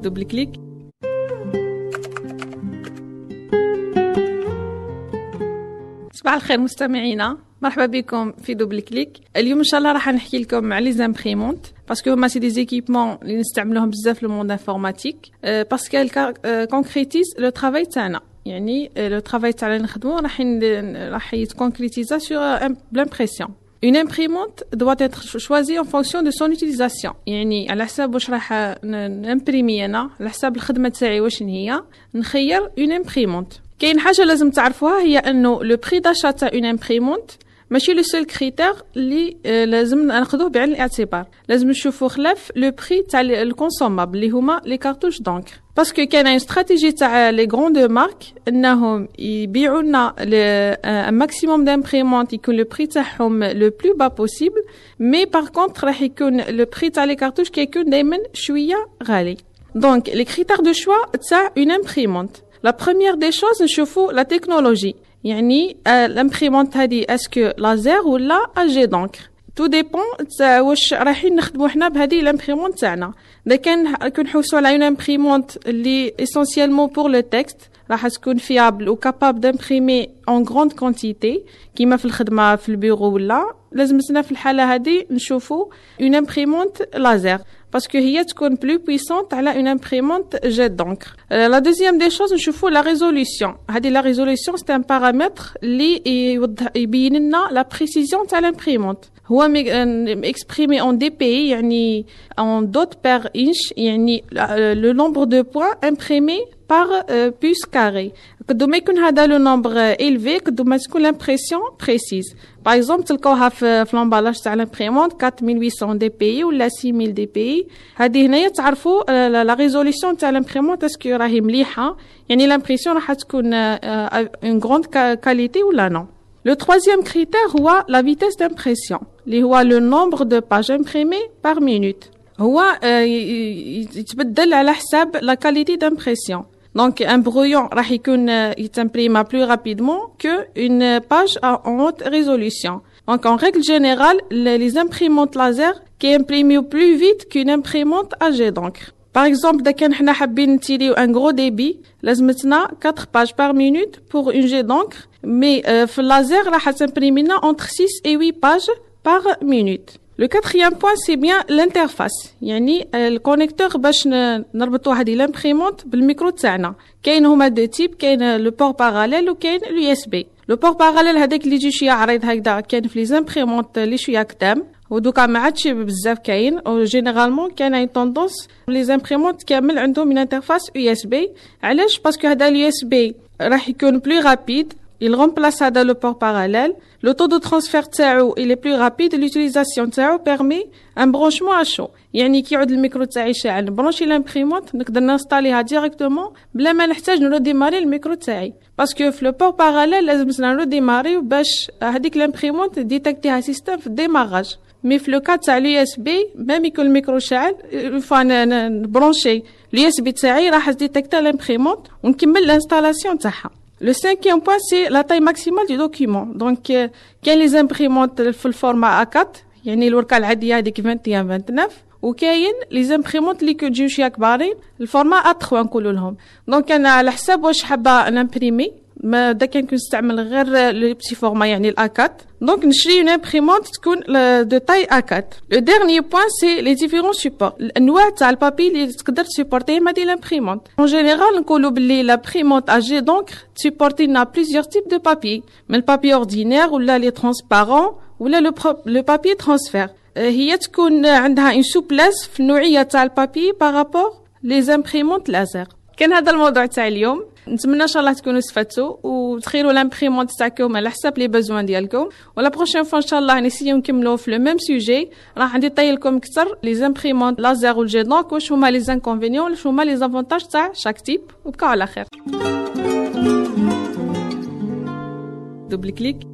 دبل كليك. صباح الخير مستمعينا، مرحبا بكم في دبل كليك. اليوم ان شاء الله راح نحكي لكم على لي زامبريمونت باسكو هما سي دي زيكيبمون اللي نستعملوهم بزاف في الموند انفورماتيك باسكو كونكريتيز لو ترافاي تاعنا. يعني لو ترافاي تاعنا نخدمو راح يتكونكريتيزا سور لامبريسيون. Une imprimante doit être choisie en fonction de son utilisation. يعني على حساب واش راح نمبريمي انا، على حساب الخدمه تاعي واش هي، نخير une imprimante. كاين حاجه لازم تعرفوها، هي انه لو بري داشا تاع une imprimante ماشي لو سول كريتير اللي لازم ناخذوه بعين الاعتبار. لازم نشوفوا خلاف لو بري تاع الكونسومابل اللي هما لي كارتوش دونكر، باسكو كاين اون استراتيجي تاع لي غروند مارك انهم يبيعوا لنا ان ماكسيموم دامبريمونت يكون لو بري تاعهم لو بلو با بوسيبل، مي بار كونطخ راح يكون لو بري تاع لي كارتوش كيكون دائما شويه غالي. دونك لي كريتير دو شوا تاع اون امبريمونت، لا بروميير دي شوز نشوفوا لا تكنولوجي. يعني الامبريمونت هذه اسكو لازر ولا اجي دونكر، تو ديبون واش رايحين نخدموا حنا بهذه الامبريمونت تاعنا. اذا كان كنحوسوا على اون امبريمونت اللي اسونسيالمون بور لو تكست راح تكون فيابل و كابابل دامبريمي اون غروند كونتيتي كيما في الخدمه في البيرو، ولا لازمنا في الحاله هذه نشوفوا اون امبريمونت لازر باسكو هي تكون بلو بويسونت على اون امبريمونت جيت دونكر. لا دوزيام دي شوز نشوفوا لا ريزوليسيون. هذه لا ريزوليسيون سي ان بارامتر اللي يبين لنا لا بريسيزيون تاع الامبريمونت. هو اكسبريمي اون دي بي، يعني اون دوت بير انش، يعني لو نومبر دو بوين امبريمي بار بوس كاري. قدو ما يكون هذا لو نومبر إلفي قدو ما تكون لامبريسيون بريسيز. باغ اكزومبل تلقاوها في لامبالاج تاع لامبريمونت 4800 دي بي ولا 6000 دي بي. هذه هنايا تعرفوا لا ريزوليسيون تاع لامبريمونت اسكو راهي مليحه، يعني لامبريسيون راح تكون اون غروند كاليتي ولا نو. Le troisième critère هو la vitesse d'impression اللي هو le nombre de pages imprimées par minute. هو يتبدل على حساب la qualité d'impression. Donc un brouillon راح يكون يتمبريما plus rapidement que une page en haute résolution. Donc en règle générale les imprimantes laser qui impriment plus vite qu'une imprimante à jet d'encre. Par exemple, إذا كان حنا حابين نتيريو un gros débit لازمتنا 4 pages par minute pour une jet d'encre. Mais في اللازر راح تمبريمي لنا entre 6 et 8 pages par minute. Le quatrième point c'est bien l'interface، يعني الكونيكتور باش نربطوا هذه لامبريمونت بالميكرو تاعنا. كاين هما دو تيب، كاين لو بور باراليل وكاين اليو اس بي. لو بور باراليل هذاك اللي يجي شويه عريض هكذا، كاين في لي زامبريمونت اللي شويه قدام، ودوكا ما عادش بزاف كاين. او جينيرالمون كاين اي طوندونس لي زامبريمونت كامل عندهم من انترفاس يو اس بي. علاش؟ باسكو هذا اليو اس بي راح يكون بلو رابيد، il remplace هذا le port parallèle. Le taux de transfert تاعو il est plus rapide. L'utilisation تاعو permet un branchement à chaud، يعني كي يعود الميكرو تاعي شاعل نبرونشي لامبريمونت نقدر نانستاليها ديريكتومون بلا ما نحتاج نروديماري الميكرو تاعي، باسكو في لو بور باراليل لازمنا نروديماري باش هذيك لامبريمونت ديتاكتيها سيستم في الديماراج. مي في لو كا تاع اليو اس بي ميم يكون الميكرو شاعل فوا نبرونشي اليو اس بي تاعي راح ديتاكتا لامبريمونت ونكمل الانستالاسيون تاعها. Le cinquième point, c'est la taille maximale du document. Donc, كاين les imprimantes في الفورما A4، يعني الورقة العادية هذيك 21-29، وكاين les imprimantes اللي كيجيو شوية كبارين الفورما A3 نقولوا لهم. دونك أنا على حساب واش حابة نمبريمي، ما دا كان كنستعمل غير لو بتي فورما يعني الA4. دونك نشري اون امبريمونت تكون دو تاي A4. لو ديرنيي بوين سي لي ديفيرون سوبور، الانواع تاع البابي اللي تقدر تسيبورتي هذه الامبريمونت. اون جينيرال نقولوا باللي لامبريمونت ا جي دونكر تسيبورتي لنا بليزيور تيب دو بابي، من البابي اوردينير ولا لي ترانسبارون ولا لو بابي ترانسفير. هي تكون عندها اون سوبليس في النوعيه تاع البابي بارابور لي زامبريمونت لازر. كان هذا الموضوع تاع اليوم، نتمنى ان شاء الله تكونوا استفدتوا وتخيروا لامبريمونت تاعكم على حساب لي بيزوان ديالكم. ولا بروشين فوا ان شاء الله نسيو نكملوا في لو ميم سوجي، راح نديطاي لكم اكثر لي زامبريمونت لازر والجي دونك واش هما لي زانكونفينيون واش هما لي زافونتاج تاع شاك تيب. وبقاو على خير. دبل كليك.